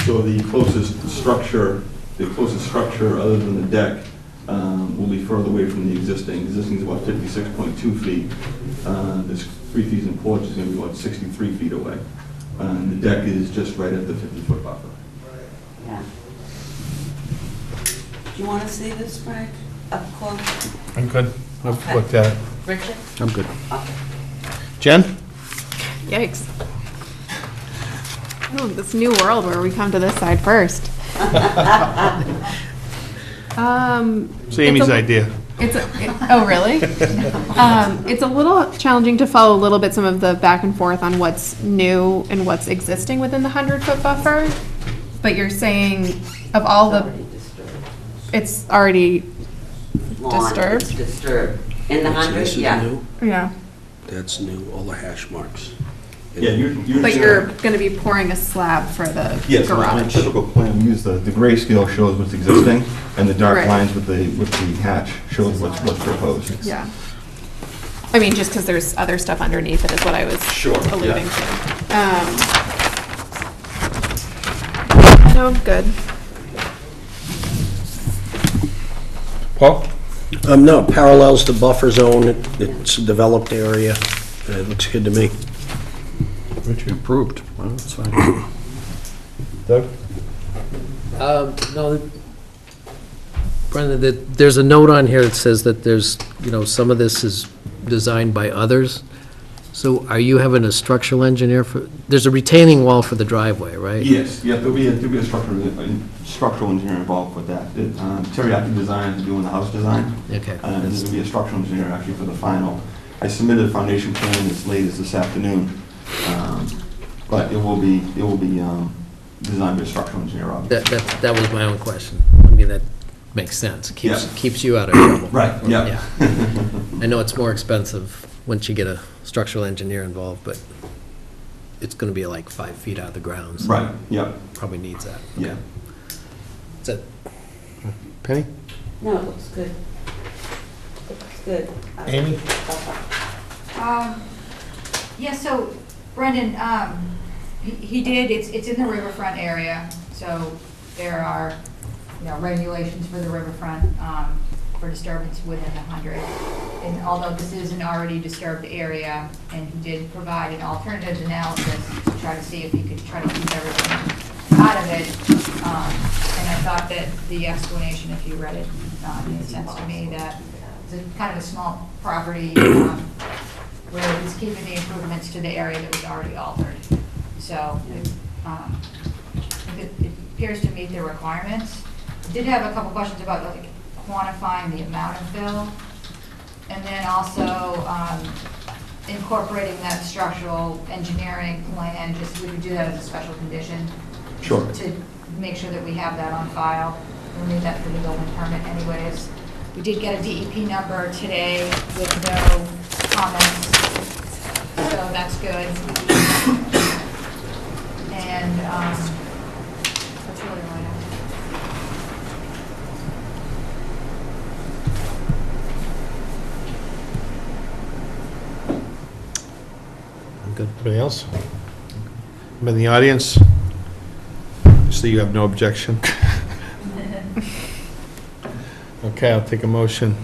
So the closest structure other than the deck will be further away from the existing. Existing is about 56.2 feet. This 3-season porch is going to be about 63 feet away. The deck is just right at the 50-foot buffer. Yeah. Do you want to see this, Frank, up close? I'm good. I've Okay. looked at it. Richard? I'm good. Okay. Jen? Yikes. Oh, this new world where we come to this side first. It's Amy's idea. Oh, really? It's a little challenging to follow a little bit some of the back and forth on what's new and what's existing within the 100-foot buffer. But you're saying of all the, Already disturbed. it's already Lawn, disturbed? it's disturbed. In the 100, This is yeah. new, Yeah. that's new, all the hash marks. Yeah, But you're going to be pouring a slab for the Yes, on a garage. typical plan, we use the grayscale shows what's existing, and the dark Right. lines with the hatch shows what's proposed. Yeah. I mean, just because there's other stuff underneath it is what I was Sure, yeah. alluding to. No, I'm good. Paul? No, parallels the buffer zone, it's a developed area, it looks good to me. Richard approved. Well, that's fine. Doug? No, Brenda, there's a note on here that says that there's, some of this is designed by others. So are you having a structural engineer there's a retaining wall for the driveway, right? Yes, yeah, there'll be a structural engineer involved with that. Teriyaki Design is doing the house design. Okay. There's going to be a structural engineer actually for the final. I submitted a foundation plan as late as this afternoon, but it will be designed by a structural engineer, obviously. That was my own question. I mean, that makes sense. Keeps you out of trouble. Right, yeah. I know it's more expensive once you get a structural engineer involved, but it's going to be like 5 feet out of the ground. So Right, yeah. probably needs that. Yeah. That's it. Penny? No, it looks good. Looks good. Amy? Yeah, so Brendan, he did, it's in the riverfront area, so there are, regulations for the riverfront, for disturbance within the 100. And although this is an already disturbed area, and he did provide an alternatives analysis to try to see if he could try to keep everything out of it. And I thought that the explanation, if you read it, made sense to me, that It's kind of a small property where he's keeping the improvements to the area that was already altered. So it appears to meet the requirements. Did have a couple questions about like quantifying the amount of fill, and then also incorporating that structural engineering plan. Just we would do that as a special condition. Sure. To make sure that we have that on file. We'll need that for the building permit anyways. We did get a DEP number today with no comments, so that's good. And that's really all I have. Good. Anybody else? Anybody in the audience? So you have no objection? Okay, I'll take a motion.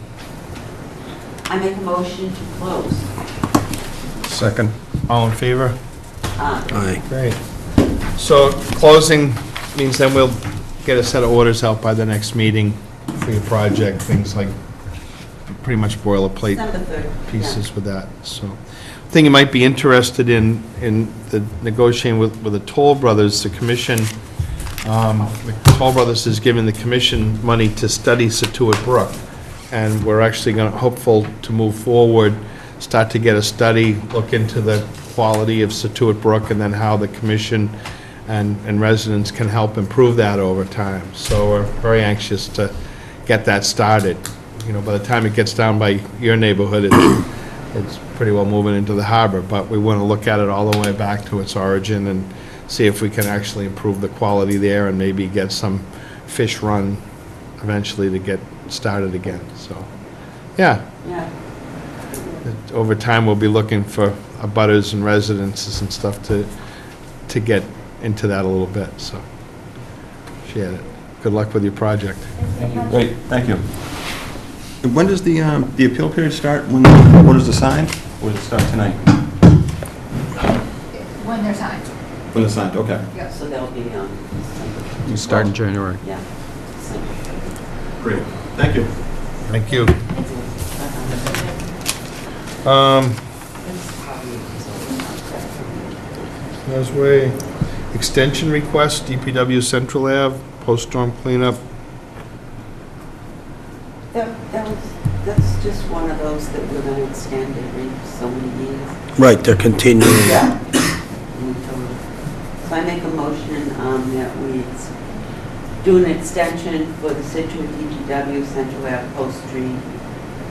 I make a motion to close. Second. All in favor? Aye. Great. So closing means then we'll get a set of orders out by the next meeting for your project, things like pretty much boilerplate December 3rd. pieces with that, so. Thing you might be interested in the negotiating with the Toll Brothers, the commission, the Toll Brothers is giving the commission money to study Scituate Brook, and we're actually hopeful to move forward, start to get a study, look into the quality of Scituate Brook, and then how the commission and residents can help improve that over time. So we're very anxious to get that started. You know, by the time it gets down by your neighborhood, it's pretty well moving into the harbor, but we want to look at it all the way back to its origin and see if we can actually improve the quality there and maybe get some fish run eventually to get started again, so, yeah. Yeah. Over time, we'll be looking for abutters and residences and stuff to get into that a little bit, so. Appreciate it. Good luck with your project. Great, thank you. When does the appeal period start? When does the sign? Or does it start tonight? When they're signed. When it's signed, okay. Yes. So that'll be December. You start in January. Yeah. December. Great, thank you. Thank you. Way extension request, DPW Central Ave, post-storm cleanup. That's just one of those that we're going to extend every so many years. Right, they're continuing. Yeah. So I make a motion that we do an extension for the Scituate DPW Central Ave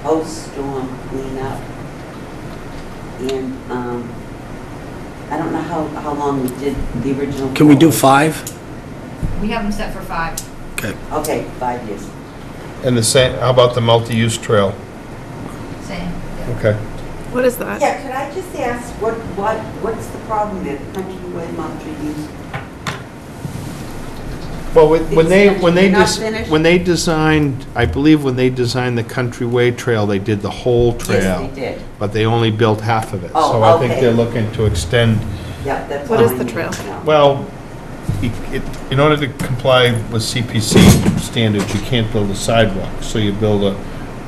post-storm cleanup. And I don't know how long we did the original. Can we do 5? We have them set for 5. Okay. Okay, 5 years. And the same, how about the multi-use trail? Same. Yeah. Okay. What is that? Yeah, could I just ask, what's the problem there, Countryway multi-use? Well, when they designed, I believe when they designed the Countryway Trail, they did the whole trail. Yes, they did. But they only built half of it. Oh, So I think okay. they're looking to extend, Yeah, that's What all is I the need trail? to know. well, in order to comply with CPC standards, you can't build a sidewalk, so you build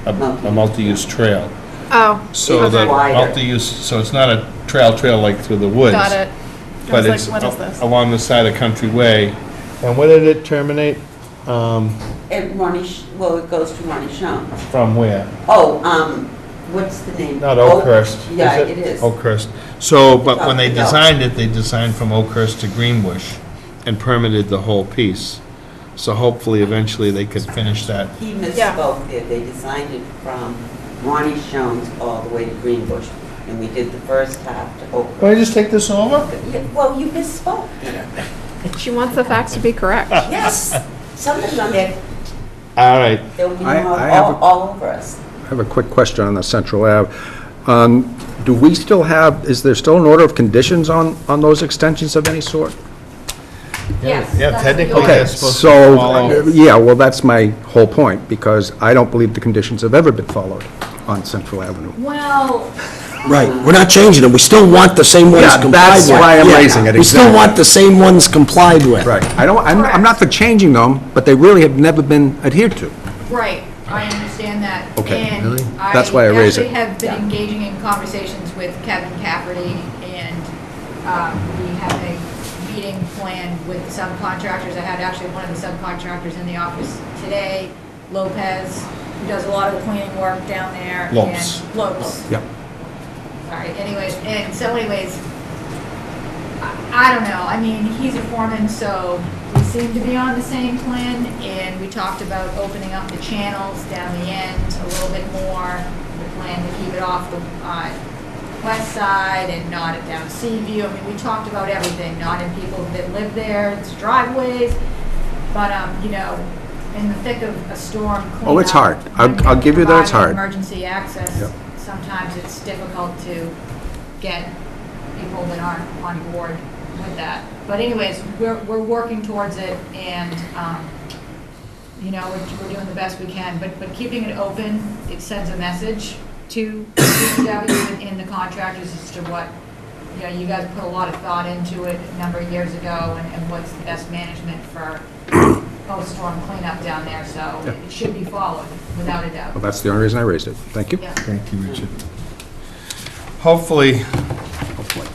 a multi-use trail. Oh, So the Wider. multi-use, so it's not a trail like through the woods. got it. I But was like, it's what is this? along the side of Country Way. And where did it terminate? And well, it goes to Ronnie Shum. From where? Oh, what's the name? Not Oakhurst. Yeah, it is. Oakhurst. So, but when they Yeah. designed it, they designed from Oakhurst to Greenbush and permitted the whole piece. So hopefully, eventually, they could finish that. He misspoke there. They designed it from Ronnie Shum's all the way to Greenbush. And we did the first half to Oakhurst. Can I just take this over? Yeah, well, you misspoke. She wants the facts to be correct. Yes. Something's on there. All right. They'll be I have a- all over us. I have a quick question on the Central Ave. Do we still have, is there still an order of conditions on those extensions of any sort? Yes. Yeah, that's technically, what you Okay, that's supposed to so, follow. yeah, well, that's my whole point, because I don't believe the conditions have ever been followed on Central Avenue. Well, Right, we're not changing them. We still want the same ones Yeah, complied with. that's why I'm Yeah, raising it, We still exactly. want the same ones complied with. Right. I'm not for changing them, but they really have never been adhered to. right, I understand understand that. Okay. Really? And That's why I raised it. actually have been engaging in conversations with Kevin Cafferty, and we have a meeting planned with the subcontractors. I had actually one of the subcontractors in the office today, Lopez, who does a lot of the cleaning work down there. Lopes. And Lopes. Yep. Sorry, anyways, I don't know, I mean, he's a foreman, so we seem to be on the same plan, and we talked about opening up the channels down the end a little bit more. The plan to keep it off the west side and not it down Seaview. I mean, we talked about everything, not in people that live there, it's driveways, but, you know, in the thick of a storm cleanup. Oh, it's hard. when I'll give you that, it's providing hard. Emergency access, Yep. sometimes it's difficult to get people that aren't on board with that. But anyways, we're working towards it, and, you know, we're doing the best we can, but keeping it open, it sends a message to DPW and the contractors as to what, you know, you guys put a lot of thought into it a number of years ago, and what's the best management for post-storm cleanup down there, so it should be followed, without a doubt. Well, that's the only reason I raised it. Thank you. Yeah. Thank you, Richard. Hopefully,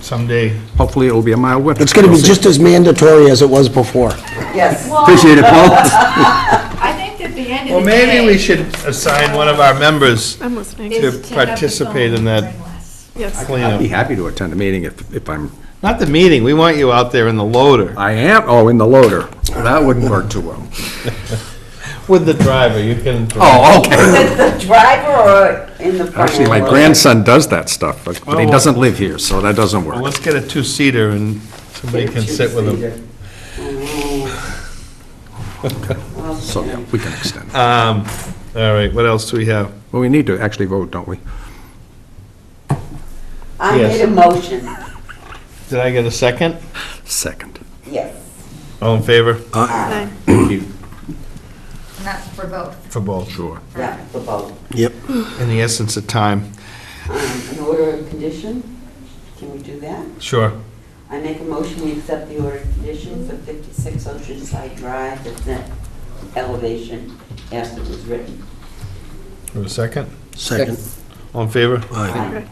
someday. Hopefully, it will be a mild winter. It's going to be just as mandatory as it was before. Yes. Well, Appreciate it, Paul. I think at the end Well, of the day. maybe we should assign one of our members I'm listening. to is pick up the participate phone in that and ring less. Yes. I'd be cleanup. happy to attend a meeting if I'm, Not the meeting, we want you out there in the loader I am, oh, in the loader. That wouldn't work too well. with the driver, you can. Oh, okay. With the driver or in the front? Actually, my row? grandson does that stuff, but he doesn't live here, so that doesn't Well, work. let's get a two-seater and somebody can sit with him. Well, So, yeah, we can extend. All right, what else do we have? Well, we need to actually vote, don't we? I Yes. made a motion, Did I get a second? Second. yes. All in favor? Aye. Thank you And that's for both. for both. Sure. Yeah, the vote. Yep. In the essence of time. An order of condition, can we do that? Sure. I make a motion, we accept the order of condition for 56 Oceanside Drive, at that elevation as it was written. For a second? Second. All in favor? Aye.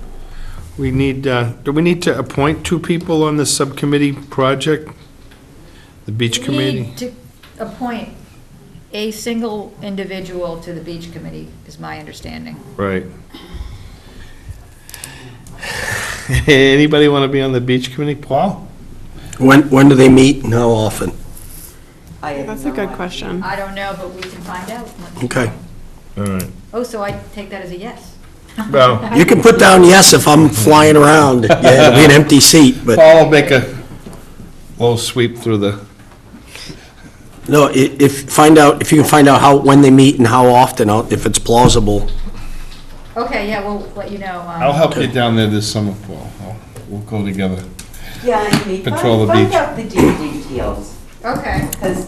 We need, do we need to appoint two people on this subcommittee project? The beach We committee? need to appoint a single individual to the beach committee, is my understanding. Right. Anybody want to be on the beach committee? Paul? When do they meet and how often? I have That's a no good idea. question. I don't know, but we can find out. Okay. All right. Oh, so I take that as a yes. Well, You can put down yes if I'm flying around. Yeah, it'll be an empty seat, but, Paul will make a little sweep through the, no, if you can find out when they meet and how often, if it's plausible. Okay, yeah, we'll let you know. I'll help you down there this summer, Paul. We'll go together. Yeah, I mean, Patrol the find beach. out the details, Okay, because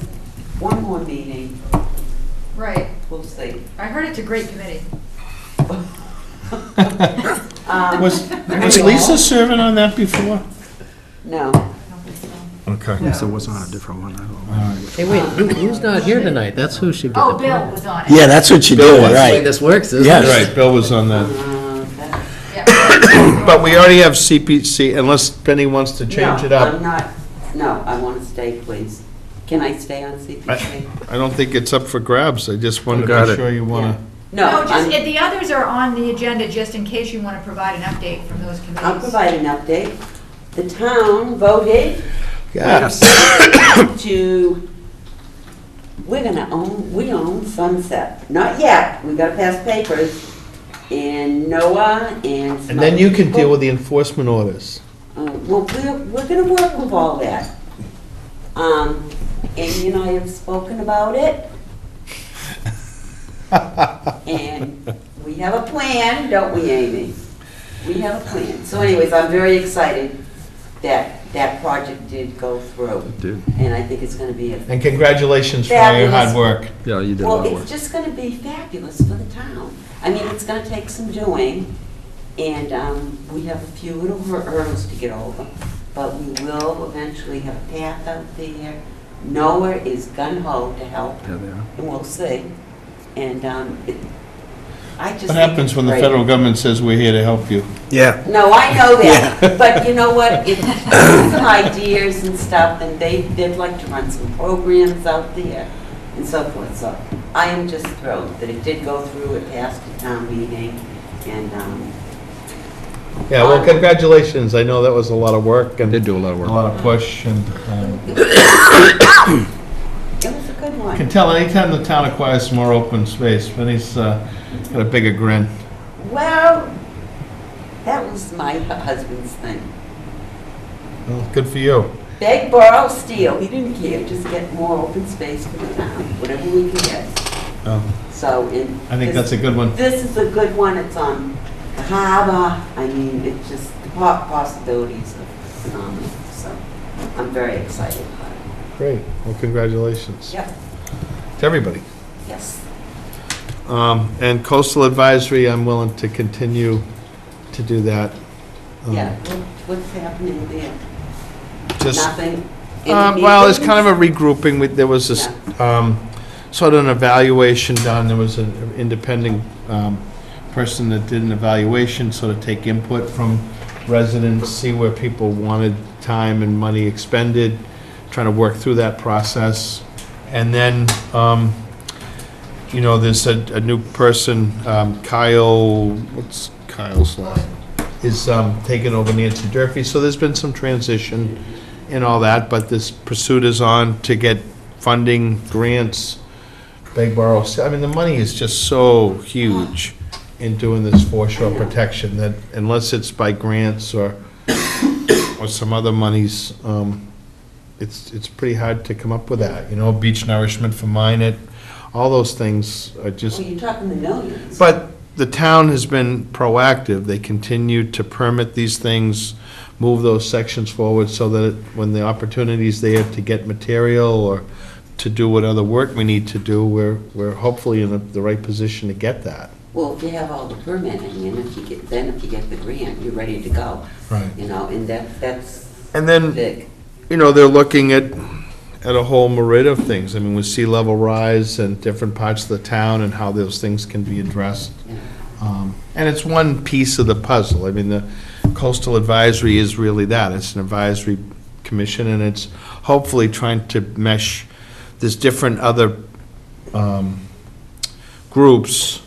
one more meeting, right. we'll see. I heard it's a great committee. Was Lisa serving on that before? No, Okay. Yes, it was on a different one, I don't know. Hey, wait, who's not here tonight? That's who should get Oh, the Bill point. was on it. Yeah, that's what you do, Bill was. The way right. this works, isn't Yes. it? Right, Bill was on that. Yeah. But we already have CPC, unless Penny wants to change it No, I'm up. not, no, I want to stay, please. Can I stay on CPC? I don't think it's up for grabs. I just wanted to got be it. sure you want No, No, just, I'm- the others are on the agenda just in case you want to provide an update from those committees. I'll provide an update. The town voted Yes. to, we own Sunset. Not yet, we gotta pass papers, and Noah and. to. And then you can deal with the enforcement orders. Well, we're gonna work with all that. Amy and I have spoken about it. And we have a plan, don't we, Amy? We have a plan. So anyways, I'm very excited that that project did go through. It did. And I think it's gonna be a, And congratulations for all your hard work. Yeah, you did a well, lot of work. it's just gonna be fabulous for the town. I mean, it's gonna take some doing, and we have a few little hurdles to get over, but we will eventually have a path out there. Noah is gung-ho to help, Yeah, they are. and we'll see. And I just What think happens it's when the great. federal government says we're here to help you? Yeah. No, I know that, but you know what, if there's some ideas and stuff, and they'd like to run some programs out there and so forth, so I am just thrilled that it did go through, it passed the town meeting, and, Yeah, well, congratulations. I know that was a lot of work and Did do a lot of a work. lot of push, and it was a good I one. can tell anytime the town acquires some more open space, Vinnie's got a bigger grin. Well, that was my husband's thing. Well, good for you. Beg, borrow, steal, he didn't care, just get more open space for the town, whatever we can get. Oh, So, I think that's a good one. This is a good one, it's on the harbor, I mean, it's just, the possibilities are phenomenal, so I'm very excited about it. Great. Well, congratulations Yep, to everybody. yes. And coastal advisory, I'm willing to continue to do that. Yeah, what's happening there? Just, Nothing? well, it's kind of a regrouping. There was this sort of an evaluation done. There was an independent person that did an evaluation, sort of take input from residents, see where people wanted time and money expended, trying to work through that process. And then, there's a new person, Kyle, what's Kyle's last? Is taking over Nancy Durfee. So there's been some transition and all that, but this pursuit is on to get funding, grants, beg, borrow. I mean, the money is just so huge in doing this foreshore protection that unless it's by grants or some other monies, it's pretty hard to come up with that. Beach nourishment for Minot, all those things are just. Well, you're talking the millions. But the town has been proactive. They continue to permit these things, move those sections forward so that when the opportunity's there to get material or to do what other work we need to do, we're hopefully in the right position to get that. Well, if you have all the permitting, and if you get the grant, you're ready to go. Right. And that's And then, big. they're looking at a whole myriad of things. I mean, with sea level rise and different parts of the town and how those things can be addressed. Yeah. And it's one piece of the puzzle. I mean, the coastal advisory is really that. It's an advisory commission, and it's hopefully trying to mesh there's different other groups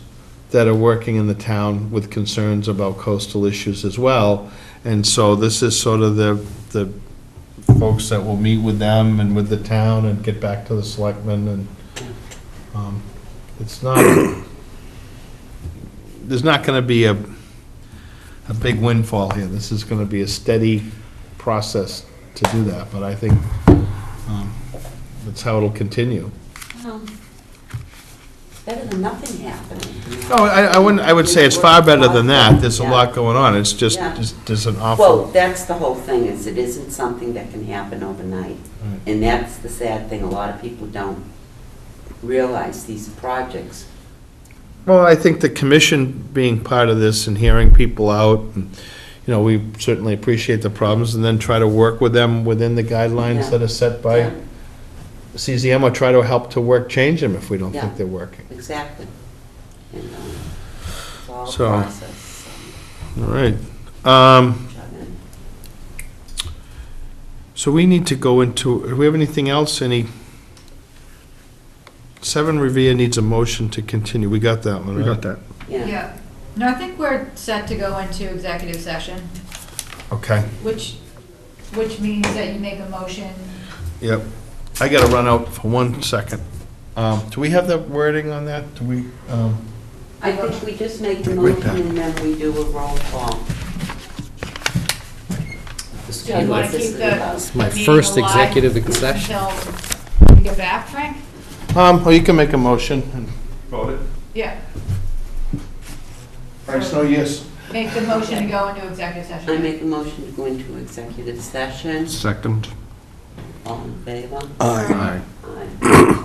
that are working in the town with concerns about coastal issues as well. And so this is sort of the folks that will meet with them and with the town and get back to the selectmen, and it's not, there's not gonna be a big windfall here. This is gonna be a steady process to do that, but I think that's how it'll continue. Better than nothing happening. No, I wouldn't, I would say it's far better than that. There's a Yeah. lot going on. It's just, Yeah. there's an Well, awful, that's the whole thing, is it isn't something that can happen overnight. Right. And that's the sad thing, a lot of people don't realize these projects. well, I think the commission being part of this and hearing people out, and, we certainly appreciate the problems, and then try to work with them within the guidelines Yeah. that are set by Yeah, CZM, or try to help to change them if we don't Yeah. think they're working. exactly. And it's all a So- process. All right. So, So we need to go into, do we have anything else? 7 Revere needs a motion to continue. We got that one, We right? got that. yeah. Yeah. No, I think we're set to go into executive session, Okay, which means that you make a motion. yep. I gotta run out for 1 second. Do we have the wording on that? Do we, I think we just make the Right motion back. and then we do a roll call. Do you want to keep the It's my meeting first alive executive session. Until we get back, Frank? well, you can make a motion and vote it. Yeah. Frank Snow, yes. Make the motion to go into executive I session. make a motion to go into executive session. Second. All in favor? Aye. Aye.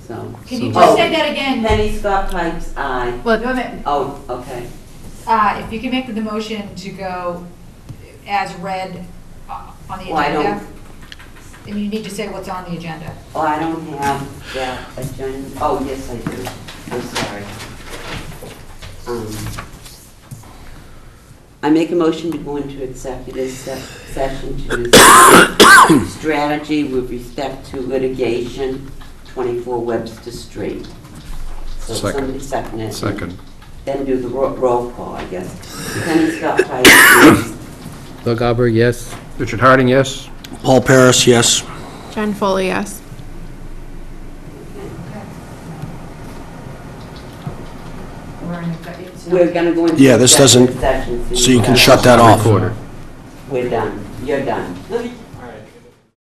So. Can you just say that again? Penny Scott Pipes, aye. Wait a minute. Oh, okay. If you can make the motion to go as read on the Well, I agenda. don't- And you need to say what's on the agenda. Oh, I don't have that agenda. Oh, yes, I do. I'm sorry. I make a motion to go into executive session to discuss strategy with respect to litigation, 24 Webster Street. So Second. somebody second it. Second. Then do the roll call, I guess. Penny Scott Price. Doug Alberg, yes? Richard Harding, yes? Paul Paris, yes. Jen Foley, yes. We're in executive. We're gonna go into Yeah, this doesn't- executive session. So you can shut that off. Recorder. We're done. You're done.